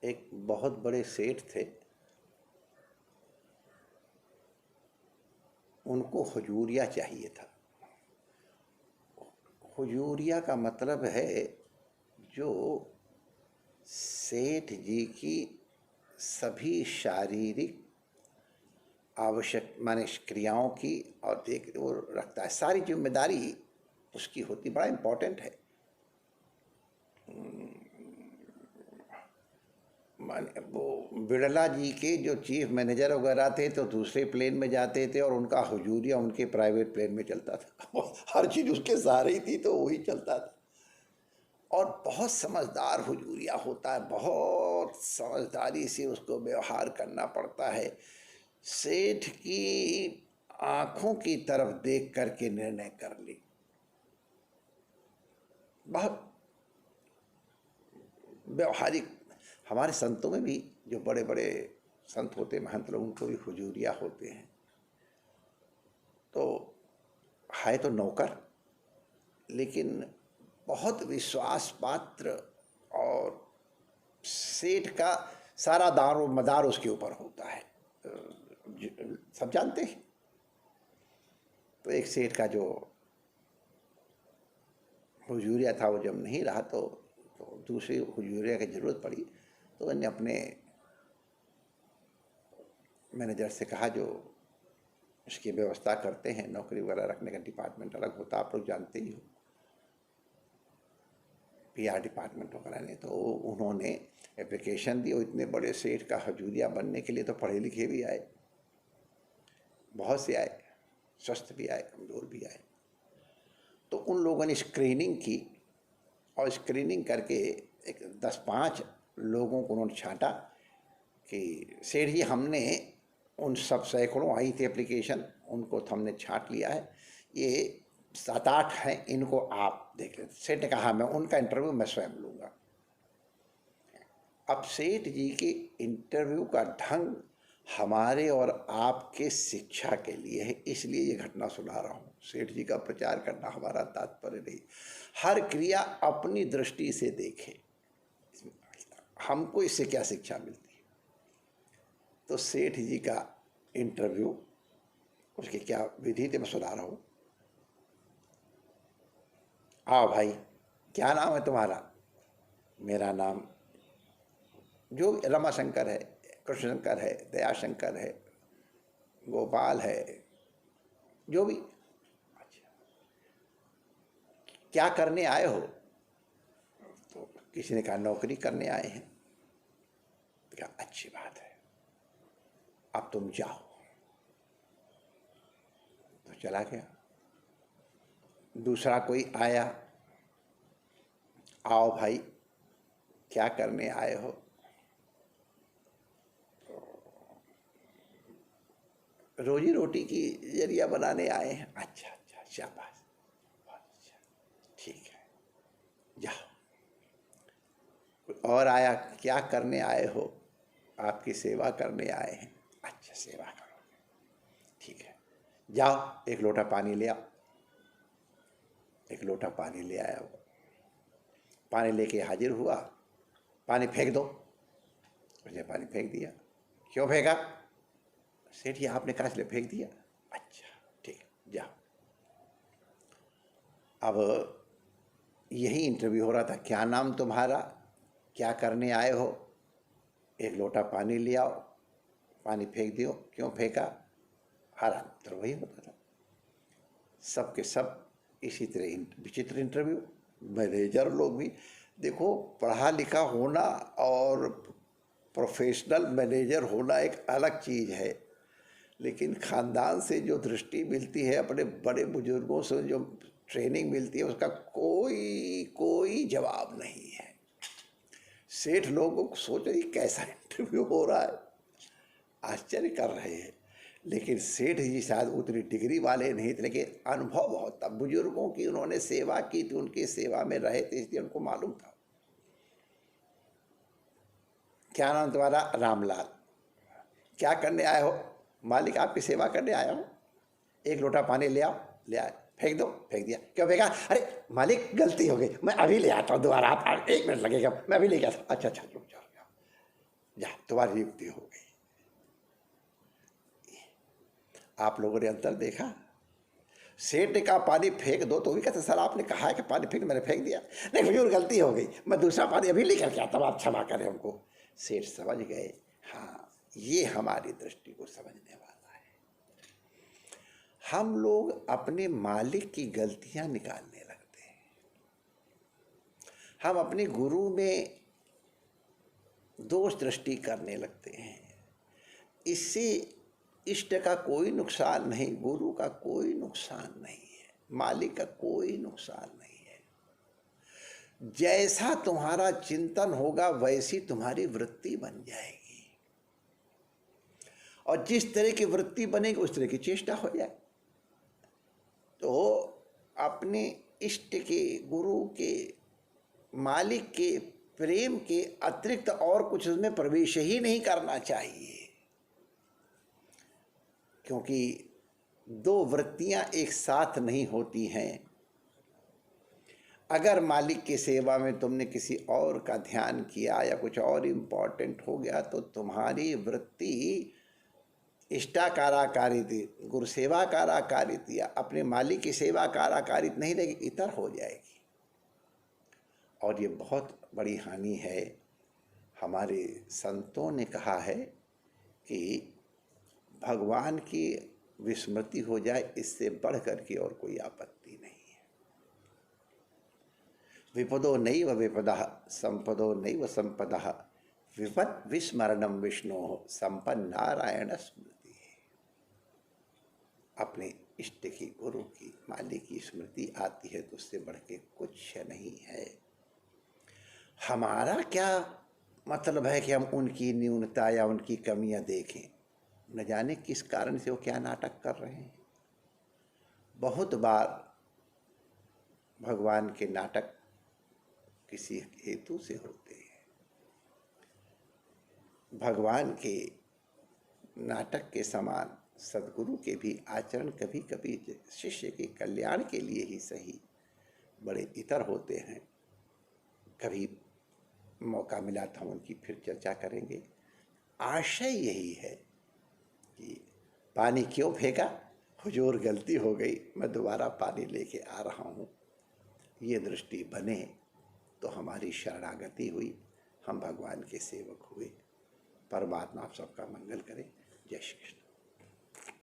एक बहुत बड़े सेठ थे। उनको हुजूरिया चाहिए था। हुजूरिया का मतलब है जो सेठ जी की सभी शारीरिक आवश्यक माने क्रियाओं की और देख वो रखता है, सारी जिम्मेदारी उसकी होती, बड़ा इम्पोर्टेंट है। माने वो बिड़ला जी के जो चीफ मैनेजर वगैरह थे तो दूसरे प्लेन में जाते थे और उनका हुजूरिया उनके प्राइवेट प्लेन में चलता था। हर चीज़ उसके सहारे ही थी तो वही चलता था। और बहुत समझदार हुजूरिया होता है, बहुत समझदारी से उसको व्यवहार करना पड़ता है। सेठ की आंखों की तरफ देख करके निर्णय कर ली। बहुत व्यवहारिक। हमारे संतों में भी जो बड़े बड़े संत होते, महंत लोग, उनको भी हुजूरिया होते हैं। तो है तो नौकर, लेकिन बहुत विश्वास पात्र, और सेठ का सारा दारो मदार उसके ऊपर होता है। सब जानते हैं। तो एक सेठ का जो हुजूरिया था वो जब नहीं रहा तो दूसरे हुजूरिया की ज़रूरत पड़ी। तो उन्होंने अपने मैनेजर से कहा, जो इसकी व्यवस्था करते हैं, नौकरी वगैरह रखने का डिपार्टमेंट अलग होता, आप लोग जानते ही हो, पीआर डिपार्टमेंट वगैरह ने। तो उन्होंने एप्लीकेशन दी। और इतने बड़े सेठ का हुजूरिया बनने के लिए तो पढ़े लिखे भी आए, बहुत से आए, स्वस्थ भी आए, कमज़ोर भी आए। तो उन लोगों ने स्क्रीनिंग की, और स्क्रीनिंग करके एक 10-5 लोगों को उन्होंने छांटा कि सेठ जी, हमने उन सब सैकड़ों आई थी एप्लीकेशन, उनको तो हमने छांट लिया है, ये 7-8 हैं, इनको आप देख लें। सेठ ने कहा, मैं उनका इंटरव्यू मैं स्वयं लूँगा। अब सेठ जी के इंटरव्यू का ढंग हमारे और आपके शिक्षा के लिए है, इसलिए ये घटना सुना रहा हूँ। सेठ जी का प्रचार करना हमारा तात्पर्य नहीं। हर क्रिया अपनी दृष्टि से देखे, हमको इससे क्या शिक्षा मिलती है। तो सेठ जी का इंटरव्यू, उसकी क्या विधि थी, मैं सुना रहा हूँ। आओ भाई, क्या नाम है तुम्हारा? मेरा नाम जो रमाशंकर है, कृष्णशंकर है, दयाशंकर है, गोपाल है, जो भी। अच्छा, क्या करने आए हो? तो किसी ने कहा, नौकरी करने आए हैं। तो क्या अच्छी बात है, अब तुम जाओ। तो चला गया। दूसरा कोई आया, आओ भाई, क्या करने आए हो? रोजी रोटी की जरिया बनाने आए हैं। अच्छा अच्छा, शाबाश, बहुत अच्छा, ठीक है, जाओ। और आया, क्या करने आए हो? आपकी सेवा करने आए हैं। अच्छा, सेवा करोगे, ठीक है, जाओ एक लोटा पानी ले आओ। एक लोटा पानी ले आया वो, पानी लेके हाजिर हुआ। पानी फेंक दो। उसने पानी फेंक दिया। क्यों फेंका? सेठ जी, आपने कहा इसलिए फेंक दिया। अच्छा, ठीक, जाओ। अब यही इंटरव्यू हो रहा था, क्या नाम तुम्हारा, क्या करने आए हो, एक लोटा पानी ले आओ, पानी फेंक दियो, क्यों फेंका? हर उत्तर वही होता था। सब के सब इसी तरह विचित्र इंटरव्यू। मैनेजर लोग भी देखो, पढ़ा लिखा होना और प्रोफेशनल मैनेजर होना एक अलग चीज़ है, लेकिन ख़ानदान से जो दृष्टि मिलती है, अपने बड़े बुजुर्गों से जो ट्रेनिंग मिलती है, उसका कोई जवाब नहीं है। सेठ लोगों को सोच रही कैसा इंटरव्यू हो रहा है, आश्चर्य कर रहे हैं। लेकिन सेठ जी शायद उतनी डिग्री वाले नहीं थे, लेकिन अनुभव बहुत था। बुजुर्गों की उन्होंने सेवा की थी, उनकी सेवा में रहे थे, इसलिए उनको मालूम था। क्या नाम तुम्हारा? रामलाल। क्या करने आए हो? मालिक, आपकी सेवा करने आया हूँ। एक लोटा पानी ले आओ। ले आए, फेंक दो, फेंक दिया। क्यों फेंका? अरे मालिक, गलती हो गई, मैं अभी ले आता हूँ दोबारा, आप 1 मिनट लगेगा, मैं अभी ले गया था। अच्छा अच्छा, रुक जाओ। जा तुम्हारी युक्ति हो गई। आप लोगों ने अंतर देखा? सेठ ने कहा पानी फेंक दो तो भी कहते सर आपने कहा है कि पानी फेंक, मैंने फेंक दिया। नहीं हुजूर गलती हो गई, मैं दूसरा पानी अभी लेकर के आता हूं, आप क्षमा करें हमको। सेठ समझ गए, हाँ ये हमारी दृष्टि को समझने वाला है। हम लोग अपने मालिक की गलतियां निकालने लगते हैं, हम अपने गुरु में दोष दृष्टि करने लगते हैं। इससे इष्ट का कोई नुकसान नहीं, गुरु का कोई नुकसान नहीं है, मालिक का कोई नुकसान नहीं है। जैसा तुम्हारा चिंतन होगा वैसी तुम्हारी वृत्ति बन जाएगी, और जिस तरह की वृत्ति बनेगी उस तरह की चेष्टा हो जाए। तो अपने इष्ट के, गुरु के, मालिक के प्रेम के अतिरिक्त और कुछ उसमें प्रवेश ही नहीं करना चाहिए, क्योंकि दो वृत्तियां एक साथ नहीं होती हैं। अगर मालिक की सेवा में तुमने किसी और का ध्यान किया या कुछ और इम्पोर्टेंट हो गया तो तुम्हारी वृत्ति इष्टाकाराकारित, गुरु सेवाकाराकारित या अपने मालिक की सेवाकाराकारित नहीं रहेगी, इतर हो जाएगी। और ये बहुत बड़ी हानि है। हमारे संतों ने कहा है कि भगवान की विस्मृति हो जाए, इससे बढ़ कर के और कोई आपत्ति नहीं है। विपदो नैव विपदः संपदो नैव संपदः विपद विस्मरणम विष्णु संपन्नारायण स्मृति। अपने इष्ट की, गुरु की, मालिक की स्मृति आती है तो उससे बढ़ के कुछ नहीं है। हमारा क्या मतलब है कि हम उनकी न्यूनता या उनकी कमियां देखें? न जाने किस कारण से वो क्या नाटक कर रहे हैं। बहुत बार भगवान के नाटक किसी हेतु से होते हैं। भगवान के नाटक के समान सद्गुरु के भी आचरण कभी कभी शिष्य के कल्याण के लिए ही सही बड़े इतर होते हैं। कभी मौका मिला तो हम उनकी फिर चर्चा करेंगे। आशय यही है कि पानी क्यों फेंका? हुजूर गलती हो गई, मैं दोबारा पानी लेके आ रहा हूँ। ये दृष्टि बने तो हमारी शरणागति हुई, हम भगवान के सेवक हुए। परमात्मा आप सबका मंगल करे। जय श्री कृष्ण।